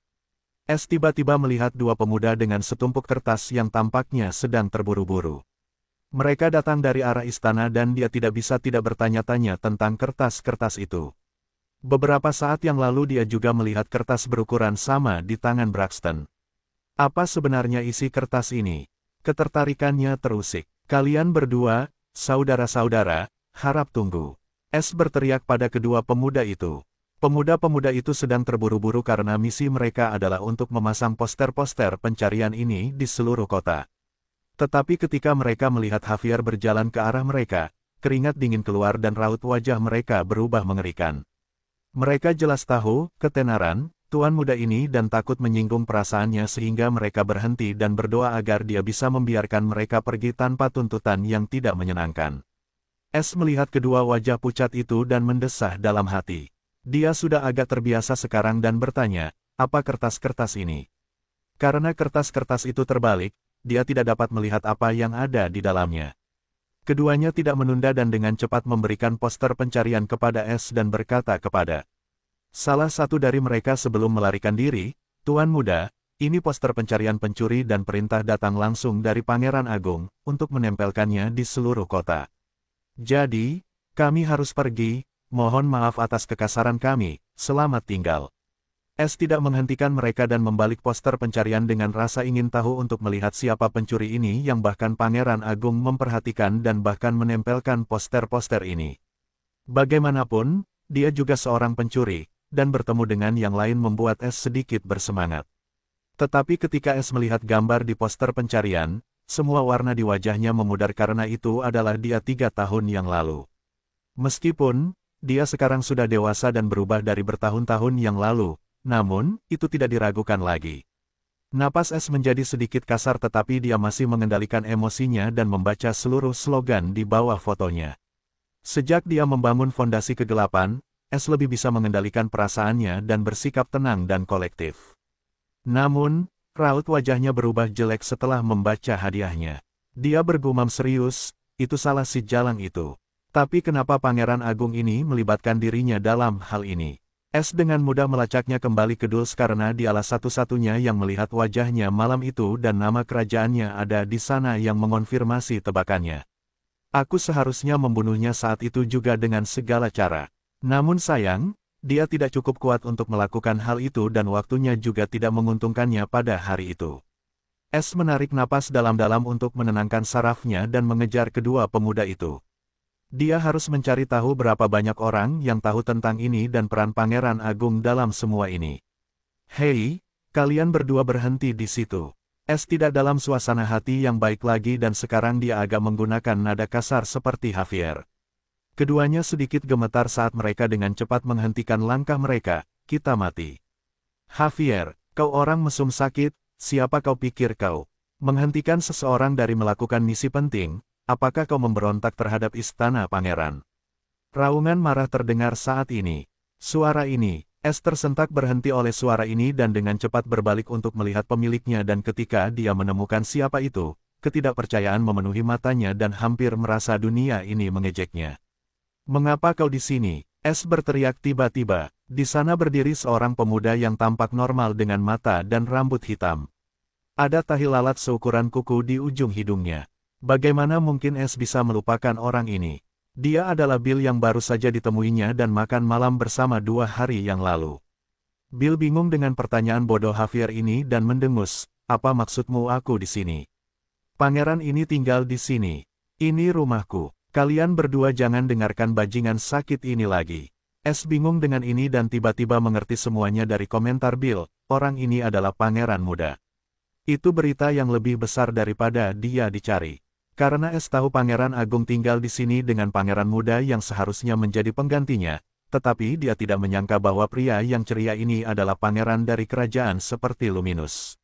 Es tiba-tiba melihat dua pemuda dengan setumpuk kertas yang tampaknya sedang terburu-buru. Mereka datang dari arah istana dan dia tidak bisa tidak bertanya-tanya tentang kertas-kertas itu. Beberapa saat yang lalu dia juga melihat kertas berukuran sama di tangan Braxton. Apa sebenarnya isi kertas ini? Ketertarikannya terusik. Kalian berdua, saudara-saudara, harap tunggu. Es berteriak pada kedua pemuda itu. Pemuda-pemuda itu sedang terburu-buru karena misi mereka adalah untuk memasang poster-poster pencarian ini di seluruh kota. Tetapi ketika mereka melihat Javier berjalan ke arah mereka, keringat dingin keluar dan raut wajah mereka berubah mengerikan. Mereka jelas tahu, ketenaran, tuan muda ini dan takut menyinggung perasaannya sehingga mereka berhenti dan berdoa agar dia bisa membiarkan mereka pergi tanpa tuntutan yang tidak menyenangkan. Es melihat kedua wajah pucat itu dan mendesah dalam hati. Dia sudah agak terbiasa sekarang dan bertanya, apa kertas-kertas ini? Karena kertas-kertas itu terbalik, dia tidak dapat melihat apa yang ada di dalamnya. Keduanya tidak menunda dan dengan cepat memberikan poster pencarian kepada Es dan berkata kepada salah satu dari mereka sebelum melarikan diri, Tuan Muda, ini poster pencarian pencuri dan perintah datang langsung dari Pangeran Agung untuk menempelkannya di seluruh kota. Jadi, kami harus pergi, mohon maaf atas kekasaran kami, selamat tinggal. Es tidak menghentikan mereka dan membalik poster pencarian dengan rasa ingin tahu untuk melihat siapa pencuri ini yang bahkan Pangeran Agung memperhatikan dan bahkan menempelkan poster-poster ini. Bagaimanapun, dia juga seorang pencuri, dan bertemu dengan yang lain membuat Es sedikit bersemangat. Tetapi ketika Es melihat gambar di poster pencarian, semua warna di wajahnya memudar karena itu adalah dia 3 tahun yang lalu. Meskipun, dia sekarang sudah dewasa dan berubah dari bertahun-tahun yang lalu, namun, itu tidak diragukan lagi. Napas Es menjadi sedikit kasar tetapi dia masih mengendalikan emosinya dan membaca seluruh slogan di bawah fotonya. Sejak dia membangun fondasi kegelapan, Es lebih bisa mengendalikan perasaannya dan bersikap tenang dan kolektif. Namun, raut wajahnya berubah jelek setelah membaca hadiahnya. Dia bergumam serius, itu salah si jalang itu. Tapi kenapa Pangeran Agung ini melibatkan dirinya dalam hal ini? Es dengan mudah melacaknya kembali ke Dulce karena dialah satu-satunya yang melihat wajahnya malam itu dan nama kerajaannya ada di sana yang mengonfirmasi tebakannya. Aku seharusnya membunuhnya saat itu juga dengan segala cara. Namun sayang, dia tidak cukup kuat untuk melakukan hal itu dan waktunya juga tidak menguntungkannya pada hari itu. Es menarik napas dalam-dalam untuk menenangkan sarafnya dan mengejar kedua pemuda itu. Dia harus mencari tahu berapa banyak orang yang tahu tentang ini dan peran Pangeran Agung dalam semua ini. Hei, kalian berdua berhenti di situ. Es tidak dalam suasana hati yang baik lagi dan sekarang dia agak menggunakan nada kasar seperti Javier. Keduanya sedikit gemetar saat mereka dengan cepat menghentikan langkah mereka, kita mati. Javier, kau orang mesum sakit, siapa kau pikir kau? Menghentikan seseorang dari melakukan misi penting, apakah kau memberontak terhadap istana pangeran? Raungan marah terdengar saat ini. Suara ini, Es tersentak berhenti oleh suara ini dan dengan cepat berbalik untuk melihat pemiliknya dan ketika dia menemukan siapa itu, ketidakpercayaan memenuhi matanya dan hampir merasa dunia ini mengejeknya. Mengapa kau di sini? Es berteriak tiba-tiba. Di sana berdiri seorang pemuda yang tampak normal dengan mata dan rambut hitam. Ada tahi lalat seukuran kuku di ujung hidungnya. Bagaimana mungkin Es bisa melupakan orang ini? Dia adalah Bill yang baru saja ditemuinya dan makan malam bersama 2 hari yang lalu. Bill bingung dengan pertanyaan bodoh Javier ini dan mendengus, apa maksudmu aku di sini? Pangeran ini tinggal di sini. Ini rumahku. Kalian berdua jangan dengarkan bajingan sakit ini lagi. Es bingung dengan ini dan tiba-tiba mengerti semuanya dari komentar Bill, orang ini adalah pangeran muda. Itu berita yang lebih besar daripada dia dicari. Karena Es tahu Pangeran Agung tinggal di sini dengan pangeran muda yang seharusnya menjadi penggantinya, tetapi dia tidak menyangka bahwa pria yang ceria ini adalah pangeran dari kerajaan seperti Luminus.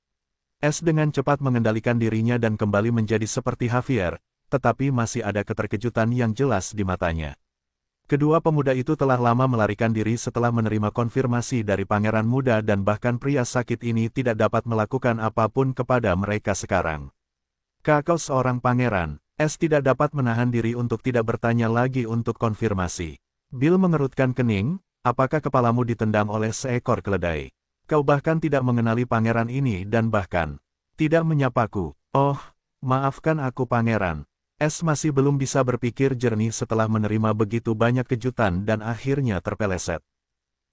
Es dengan cepat mengendalikan dirinya dan kembali menjadi seperti Javier, tetapi masih ada keterkejutan yang jelas di matanya. Kedua pemuda itu telah lama melarikan diri setelah menerima konfirmasi dari pangeran muda dan bahkan pria sakit ini tidak dapat melakukan apapun kepada mereka sekarang. Kau seorang pangeran, S tidak dapat menahan diri untuk tidak bertanya lagi untuk konfirmasi. Bill mengerutkan kening, apakah kepalamu ditendang oleh seekor keledai? Kau bahkan tidak mengenali pangeran ini dan bahkan tidak menyapaku. Oh, maafkan aku pangeran. S masih belum bisa berpikir jernih setelah menerima begitu banyak kejutan dan akhirnya terpeleset.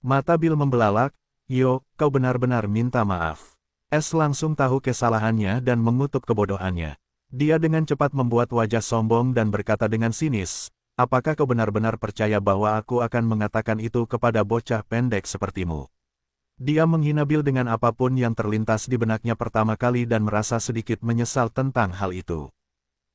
Mata Bill membelalak, "Yo, kau benar-benar minta maaf." S langsung tahu kesalahannya dan mengutuk kebodohannya. Dia dengan cepat membuat wajah sombong dan berkata dengan sinis, "Apakah kau benar-benar percaya bahwa aku akan mengatakan itu kepada bocah pendek sepertimu?" Dia menghina Bill dengan apapun yang terlintas di benaknya pertama kali dan merasa sedikit menyesal tentang hal itu.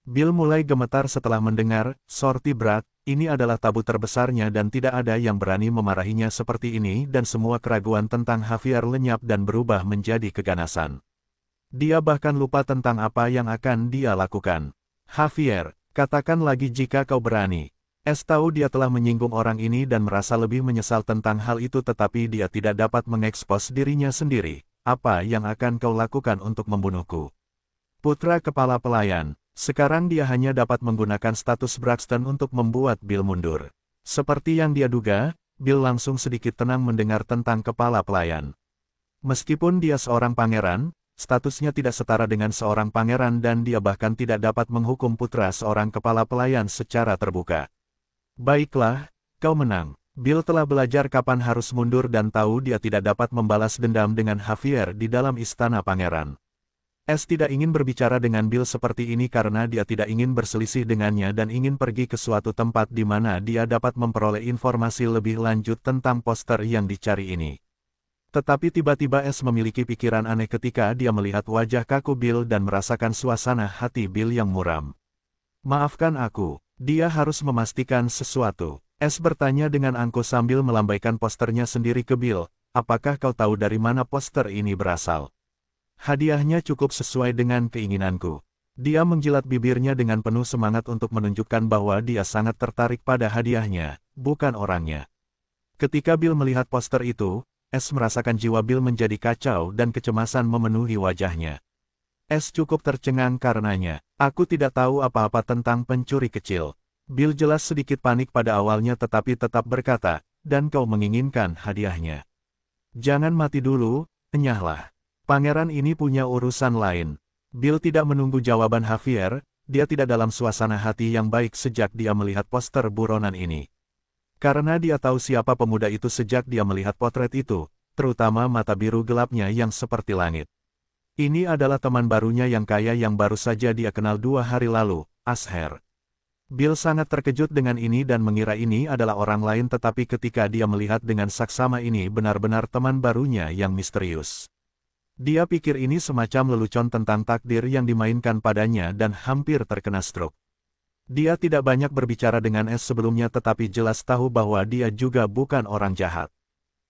Bill mulai gemetar setelah mendengar, "Sorti berat, ini adalah tabu terbesarnya dan tidak ada yang berani memarahinya seperti ini dan semua keraguan tentang Javier lenyap dan berubah menjadi keganasan." Dia bahkan lupa tentang apa yang akan dia lakukan. "Javier, katakan lagi jika kau berani." S tahu dia telah menyinggung orang ini dan merasa lebih menyesal tentang hal itu tetapi dia tidak dapat mengekspos dirinya sendiri. "Apa yang akan kau lakukan untuk membunuhku?" Putra kepala pelayan. Sekarang dia hanya dapat menggunakan status Braxton untuk membuat Bill mundur. Seperti yang dia duga, Bill langsung sedikit tenang mendengar tentang kepala pelayan. Meskipun dia seorang pangeran, statusnya tidak setara dengan seorang pangeran dan dia bahkan tidak dapat menghukum putra seorang kepala pelayan secara terbuka. "Baiklah, kau menang." Bill telah belajar kapan harus mundur dan tahu dia tidak dapat membalas dendam dengan Javier di dalam istana pangeran. S tidak ingin berbicara dengan Bill seperti ini karena dia tidak ingin berselisih dengannya dan ingin pergi ke suatu tempat di mana dia dapat memperoleh informasi lebih lanjut tentang poster yang dicari ini. Tetapi tiba-tiba S memiliki pikiran aneh ketika dia melihat wajah kaku Bill dan merasakan suasana hati Bill yang muram. "Maafkan aku." Dia harus memastikan sesuatu. S bertanya dengan angkuh sambil melambaikan posternya sendiri ke Bill, "Apakah kau tahu dari mana poster ini berasal?" "Hadiahnya cukup sesuai dengan keinginanku." Dia menjilat bibirnya dengan penuh semangat untuk menunjukkan bahwa dia sangat tertarik pada hadiahnya, bukan orangnya. Ketika Bill melihat poster itu, S merasakan jiwa Bill menjadi kacau dan kecemasan memenuhi wajahnya. S cukup tercengang karenanya. "Aku tidak tahu apa-apa tentang pencuri kecil." Bill jelas sedikit panik pada awalnya tetapi tetap berkata, "Dan kau menginginkan hadiahnya. Jangan mati dulu, enyahlah. Pangeran ini punya urusan lain." Bill tidak menunggu jawaban Javier, dia tidak dalam suasana hati yang baik sejak dia melihat poster buronan ini. Karena dia tahu siapa pemuda itu sejak dia melihat potret itu, terutama mata biru gelapnya yang seperti langit. Ini adalah teman barunya yang kaya yang baru saja dia kenal 2 hari lalu, Asher. Bill sangat terkejut dengan ini dan mengira ini adalah orang lain tetapi ketika dia melihat dengan saksama ini benar-benar teman barunya yang misterius. Dia pikir ini semacam lelucon tentang takdir yang dimainkan padanya dan hampir terkena stroke. Dia tidak banyak berbicara dengan S sebelumnya tetapi jelas tahu bahwa dia juga bukan orang jahat.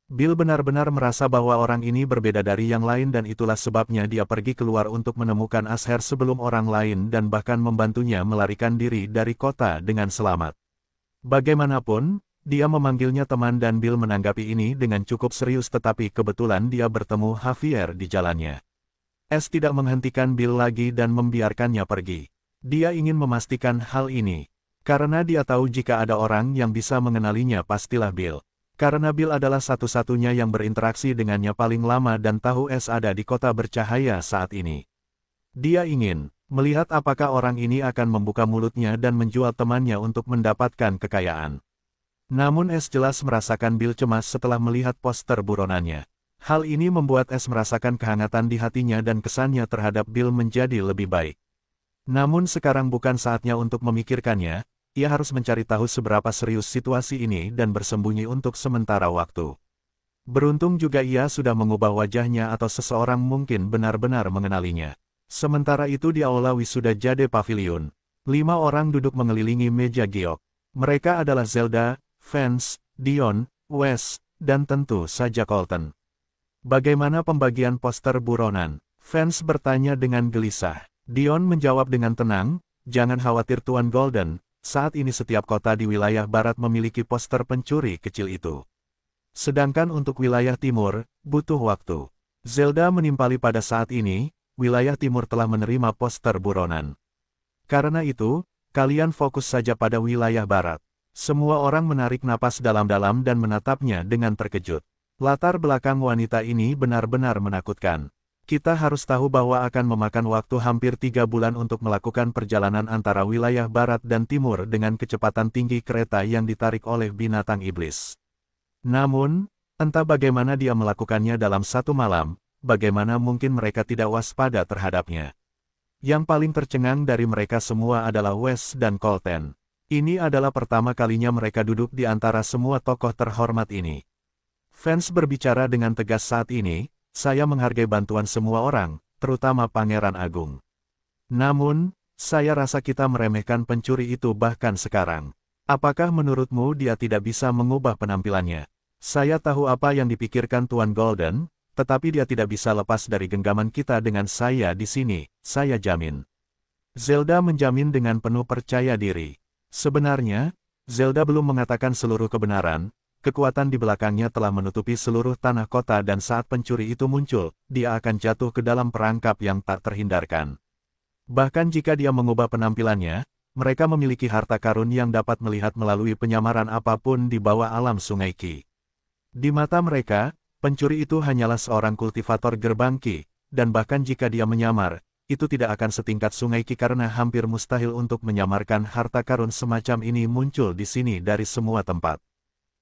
Bill benar-benar merasa bahwa orang ini berbeda dari yang lain dan itulah sebabnya dia pergi keluar untuk menemukan Asher sebelum orang lain dan bahkan membantunya melarikan diri dari kota dengan selamat. Bagaimanapun, dia memanggilnya teman dan Bill menanggapi ini dengan cukup serius tetapi kebetulan dia bertemu Javier di jalannya. S tidak menghentikan Bill lagi dan membiarkannya pergi. Dia ingin memastikan hal ini. Karena dia tahu jika ada orang yang bisa mengenalinya pastilah Bill. Karena Bill adalah satu-satunya yang berinteraksi dengannya paling lama dan tahu S ada di kota bercahaya saat ini. Dia ingin melihat apakah orang ini akan membuka mulutnya dan menjual temannya untuk mendapatkan kekayaan. Namun S jelas merasakan Bill cemas setelah melihat poster buronannya. Hal ini membuat S merasakan kehangatan di hatinya dan kesannya terhadap Bill menjadi lebih baik. Namun sekarang bukan saatnya untuk memikirkannya, ia harus mencari tahu seberapa serius situasi ini dan bersembunyi untuk sementara waktu. Beruntung juga ia sudah mengubah wajahnya atau seseorang mungkin benar-benar mengenalinya. Sementara itu di aula wisuda Jade Pavilion, 5 orang duduk mengelilingi meja giok. Mereka adalah Zelda, Vance, Dion, Wes, dan tentu saja Colton. "Bagaimana pembagian poster buronan?" Vance bertanya dengan gelisah. Dion menjawab dengan tenang, Jangan khawatir Tuan Golden, saat ini setiap kota di wilayah barat memiliki poster pencuri kecil itu. Sedangkan untuk wilayah timur, butuh waktu. Zelda menimpali pada saat ini, wilayah timur telah menerima poster buronan. Karena itu, kalian fokus saja pada wilayah barat. Semua orang menarik napas dalam-dalam dan menatapnya dengan terkejut. Latar belakang wanita ini benar-benar menakutkan. Kita harus tahu bahwa akan memakan waktu hampir 3 bulan untuk melakukan perjalanan antara wilayah barat dan timur dengan kecepatan tinggi kereta yang ditarik oleh binatang iblis. Namun, entah bagaimana dia melakukannya dalam 1 malam, bagaimana mungkin mereka tidak waspada terhadapnya. Yang paling tercengang dari mereka semua adalah Wes dan Colten. Ini adalah pertama kalinya mereka duduk di antara semua tokoh terhormat ini. Fans berbicara dengan tegas saat ini, saya menghargai bantuan semua orang, terutama Pangeran Agung. Namun, saya rasa kita meremehkan pencuri itu bahkan sekarang. Apakah menurutmu dia tidak bisa mengubah penampilannya? Saya tahu apa yang dipikirkan Tuan Golden, tetapi dia tidak bisa lepas dari genggaman kita dengan saya di sini, saya jamin. Zelda menjamin dengan penuh percaya diri. Sebenarnya, Zelda belum mengatakan seluruh kebenaran. Kekuatan di belakangnya telah menutupi seluruh tanah kota dan saat pencuri itu muncul, dia akan jatuh ke dalam perangkap yang tak terhindarkan. Bahkan jika dia mengubah penampilannya, mereka memiliki harta karun yang dapat melihat melalui penyamaran apapun di bawah alam Sungai Qi. Di mata mereka, pencuri itu hanyalah seorang kultivator gerbang Qi, dan bahkan jika dia menyamar, itu tidak akan setingkat Sungai Qi karena hampir mustahil untuk menyamarkan harta karun semacam ini muncul di sini dari semua tempat.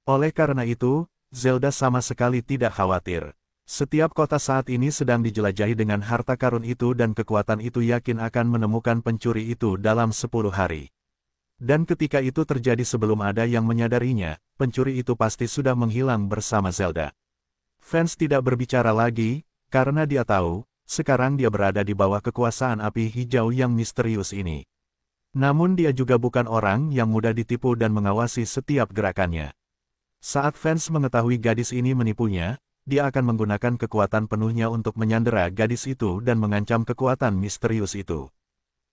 Oleh karena itu, Zelda sama sekali tidak khawatir. Setiap kota saat ini sedang dijelajahi dengan harta karun itu dan kekuatan itu yakin akan menemukan pencuri itu dalam 10 hari. Dan ketika itu terjadi sebelum ada yang menyadarinya, pencuri itu pasti sudah menghilang bersama Zelda. Fans tidak berbicara lagi, karena dia tahu, sekarang dia berada di bawah kekuasaan api hijau yang misterius ini. Namun dia juga bukan orang yang mudah ditipu dan mengawasi setiap gerakannya. Saat fans mengetahui gadis ini menipunya, dia akan menggunakan kekuatan penuhnya untuk menyandera gadis itu dan mengancam kekuatan misterius itu.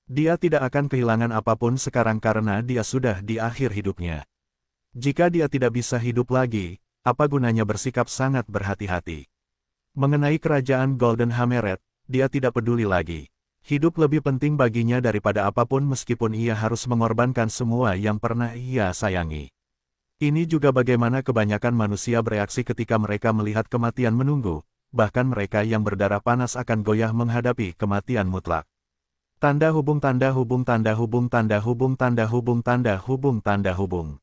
Dia tidak akan kehilangan apapun sekarang karena dia sudah di akhir hidupnya. Jika dia tidak bisa hidup lagi, apa gunanya bersikap sangat berhati-hati. Mengenai kerajaan Golden Hammerhead, dia tidak peduli lagi. Hidup lebih penting baginya daripada apapun meskipun ia harus mengorbankan semua yang pernah ia sayangi. Ini juga bagaimana kebanyakan manusia bereaksi ketika mereka melihat kematian menunggu, bahkan mereka yang berdarah panas akan goyah menghadapi kematian mutlak. Tanda hubung tanda hubung tanda hubung tanda hubung tanda hubung tanda hubung tanda hubung.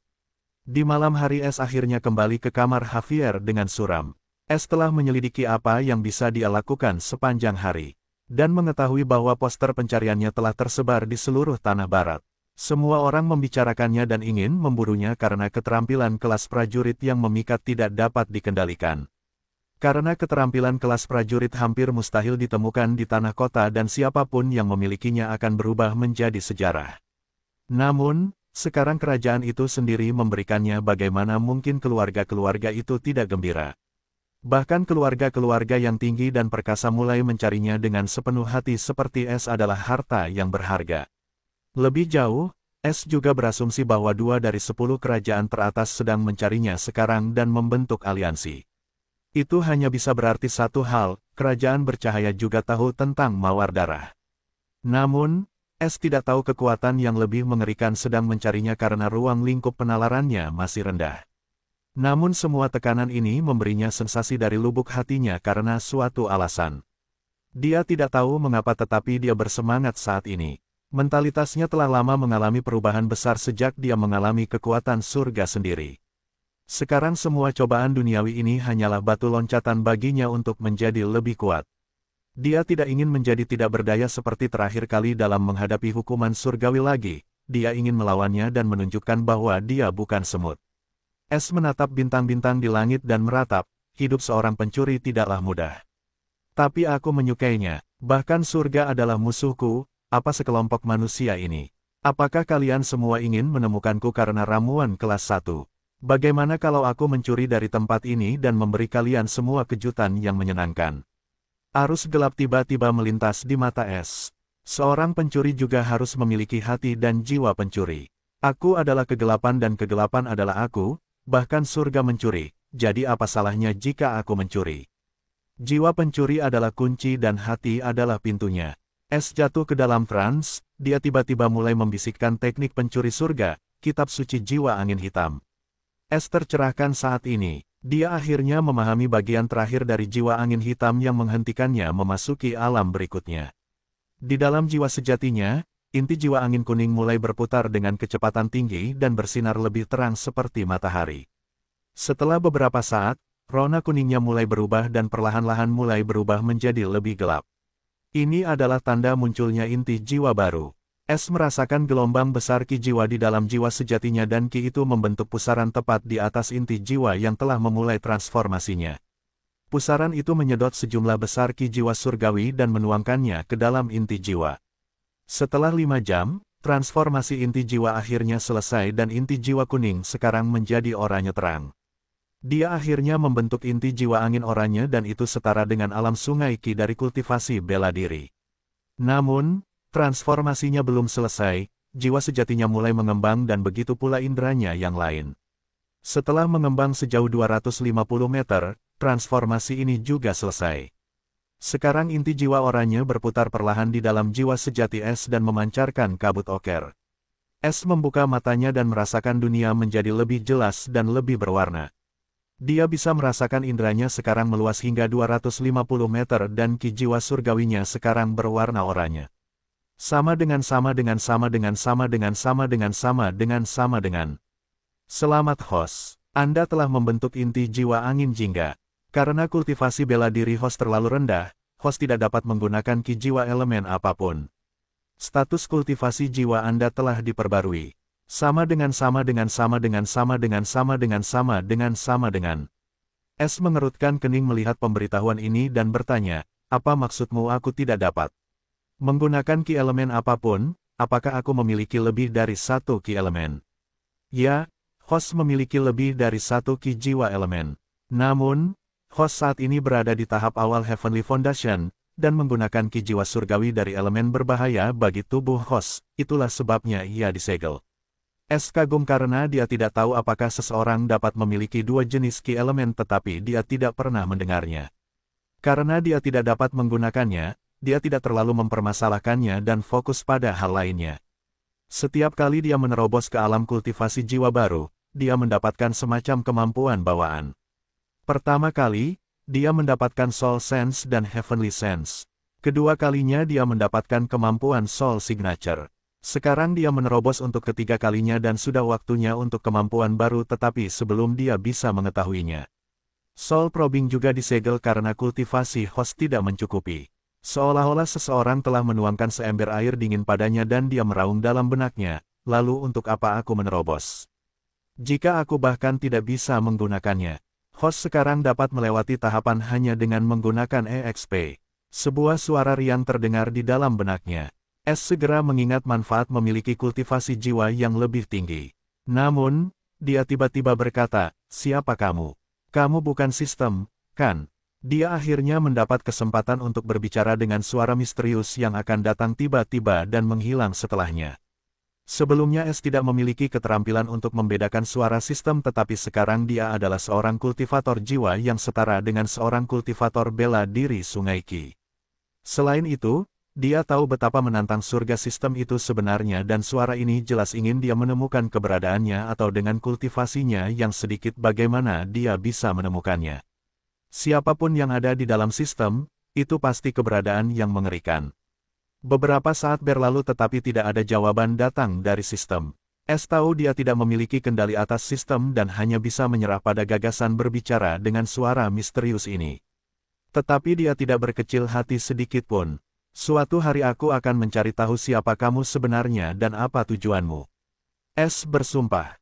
Di malam hari Es akhirnya kembali ke kamar Javier dengan suram. Es telah menyelidiki apa yang bisa dia lakukan sepanjang hari, dan mengetahui bahwa poster pencariannya telah tersebar di seluruh tanah barat. Semua orang membicarakannya dan ingin memburunya karena keterampilan kelas prajurit yang memikat tidak dapat dikendalikan. Karena keterampilan kelas prajurit hampir mustahil ditemukan di tanah kota dan siapapun yang memilikinya akan berubah menjadi sejarah. Namun, sekarang kerajaan itu sendiri memberikannya, bagaimana mungkin keluarga-keluarga itu tidak gembira. Bahkan keluarga-keluarga yang tinggi dan perkasa mulai mencarinya dengan sepenuh hati seperti Es adalah harta yang berharga. Lebih jauh, Es juga berasumsi bahwa 2 dari 10 kerajaan teratas sedang mencarinya sekarang dan membentuk aliansi. Itu hanya bisa berarti satu hal, kerajaan bercahaya juga tahu tentang mawar darah. Namun, Es tidak tahu kekuatan yang lebih mengerikan sedang mencarinya karena ruang lingkup penalarannya masih rendah. Namun semua tekanan ini memberinya sensasi dari lubuk hatinya karena suatu alasan. Dia tidak tahu mengapa tetapi dia bersemangat saat ini. Mentalitasnya telah lama mengalami perubahan besar sejak dia mengalami kekuatan surga sendiri. Sekarang semua cobaan duniawi ini hanyalah batu loncatan baginya untuk menjadi lebih kuat. Dia tidak ingin menjadi tidak berdaya seperti terakhir kali dalam menghadapi hukuman surgawi lagi. Dia ingin melawannya dan menunjukkan bahwa dia bukan semut. Es menatap bintang-bintang di langit dan meratap, hidup seorang pencuri tidaklah mudah. Tapi aku menyukainya, bahkan surga adalah musuhku. Apa sekelompok manusia ini? Apakah kalian semua ingin menemukanku karena ramuan kelas 1? Bagaimana kalau aku mencuri dari tempat ini dan memberi kalian semua kejutan yang menyenangkan? Arus gelap tiba-tiba melintas di mata Es. Seorang pencuri juga harus memiliki hati dan jiwa pencuri. Aku adalah kegelapan dan kegelapan adalah aku, bahkan surga mencuri, jadi apa salahnya jika aku mencuri? Jiwa pencuri adalah kunci dan hati adalah pintunya. Es jatuh ke dalam trans, dia tiba-tiba mulai membisikkan teknik pencuri surga, kitab suci jiwa angin hitam. Es tercerahkan saat ini, dia akhirnya memahami bagian terakhir dari jiwa angin hitam yang menghentikannya memasuki alam berikutnya. Di dalam jiwa sejatinya, inti jiwa angin kuning mulai berputar dengan kecepatan tinggi dan bersinar lebih terang seperti matahari. Setelah beberapa saat, rona kuningnya mulai berubah dan perlahan-lahan mulai berubah menjadi lebih gelap. Ini adalah tanda munculnya inti jiwa baru. Es merasakan gelombang besar ki jiwa di dalam jiwa sejatinya dan ki itu membentuk pusaran tepat di atas inti jiwa yang telah memulai transformasinya. Pusaran itu menyedot sejumlah besar ki jiwa surgawi dan menuangkannya ke dalam inti jiwa. Setelah 5 jam, transformasi inti jiwa akhirnya selesai dan inti jiwa kuning sekarang menjadi oranye terang. Dia akhirnya membentuk inti jiwa angin oranye dan itu setara dengan alam sungai ki dari kultivasi bela diri. Namun, transformasinya belum selesai, jiwa sejatinya mulai mengembang dan begitu pula indranya yang lain. Setelah mengembang sejauh 250 meter, transformasi ini juga selesai. Sekarang inti jiwa oranye berputar perlahan di dalam jiwa sejati es dan memancarkan kabut oker. Es membuka matanya dan merasakan dunia menjadi lebih jelas dan lebih berwarna. Dia bisa merasakan indranya sekarang meluas hingga 250 meter dan ki jiwa surgawinya sekarang berwarna oranye. Sama dengan. Selamat host, Anda telah membentuk inti jiwa angin jingga. Karena kultivasi bela diri host terlalu rendah, host tidak dapat menggunakan ki jiwa elemen apapun. Status kultivasi jiwa Anda telah diperbarui. Sama dengan. Es mengerutkan kening melihat pemberitahuan ini dan bertanya, apa maksudmu aku tidak dapat menggunakan ki elemen apapun, apakah aku memiliki lebih dari satu ki elemen? Ya, host memiliki lebih dari satu ki jiwa elemen. Namun, host saat ini berada di tahap awal Heavenly Foundation, dan menggunakan ki jiwa surgawi dari elemen berbahaya bagi tubuh host, itulah sebabnya ia disegel. Es kagum karena dia tidak tahu apakah seseorang dapat memiliki dua jenis ki elemen tetapi dia tidak pernah mendengarnya. Karena dia tidak dapat menggunakannya, dia tidak terlalu mempermasalahkannya dan fokus pada hal lainnya. Setiap kali dia menerobos ke alam kultivasi jiwa baru, dia mendapatkan semacam kemampuan bawaan. Pertama kali, dia mendapatkan Soul Sense dan Heavenly Sense. Kedua kalinya dia mendapatkan kemampuan Soul Signature. Sekarang dia menerobos untuk ketiga kalinya dan sudah waktunya untuk kemampuan baru tetapi sebelum dia bisa mengetahuinya. Soul Probing juga disegel karena kultivasi host tidak mencukupi. Seolah-olah seseorang telah menuangkan seember air dingin padanya dan dia meraung dalam benaknya, lalu untuk apa aku menerobos? Jika aku bahkan tidak bisa menggunakannya. Host sekarang dapat melewati tahapan hanya dengan menggunakan EXP. Sebuah suara riang terdengar di dalam benaknya. Es segera mengingat manfaat memiliki kultivasi jiwa yang lebih tinggi. Namun, dia tiba-tiba berkata, siapa kamu? Kamu bukan sistem, kan? Dia akhirnya mendapat kesempatan untuk berbicara dengan suara misterius yang akan datang tiba-tiba dan menghilang setelahnya. Sebelumnya Es tidak memiliki keterampilan untuk membedakan suara sistem tetapi sekarang dia adalah seorang kultivator jiwa yang setara dengan seorang kultivator bela diri Sungai Ki. Selain itu, dia tahu betapa menantang surga sistem itu sebenarnya dan suara ini jelas ingin dia menemukan keberadaannya atau dengan kultivasinya yang sedikit bagaimana dia bisa menemukannya. Siapapun yang ada di dalam sistem, itu pasti keberadaan yang mengerikan. Beberapa saat berlalu tetapi tidak ada jawaban datang dari sistem. Es tahu dia tidak memiliki kendali atas sistem dan hanya bisa menyerah pada gagasan berbicara dengan suara misterius ini. Tetapi dia tidak berkecil hati sedikit pun. Suatu hari aku akan mencari tahu siapa kamu sebenarnya dan apa tujuanmu. Es bersumpah.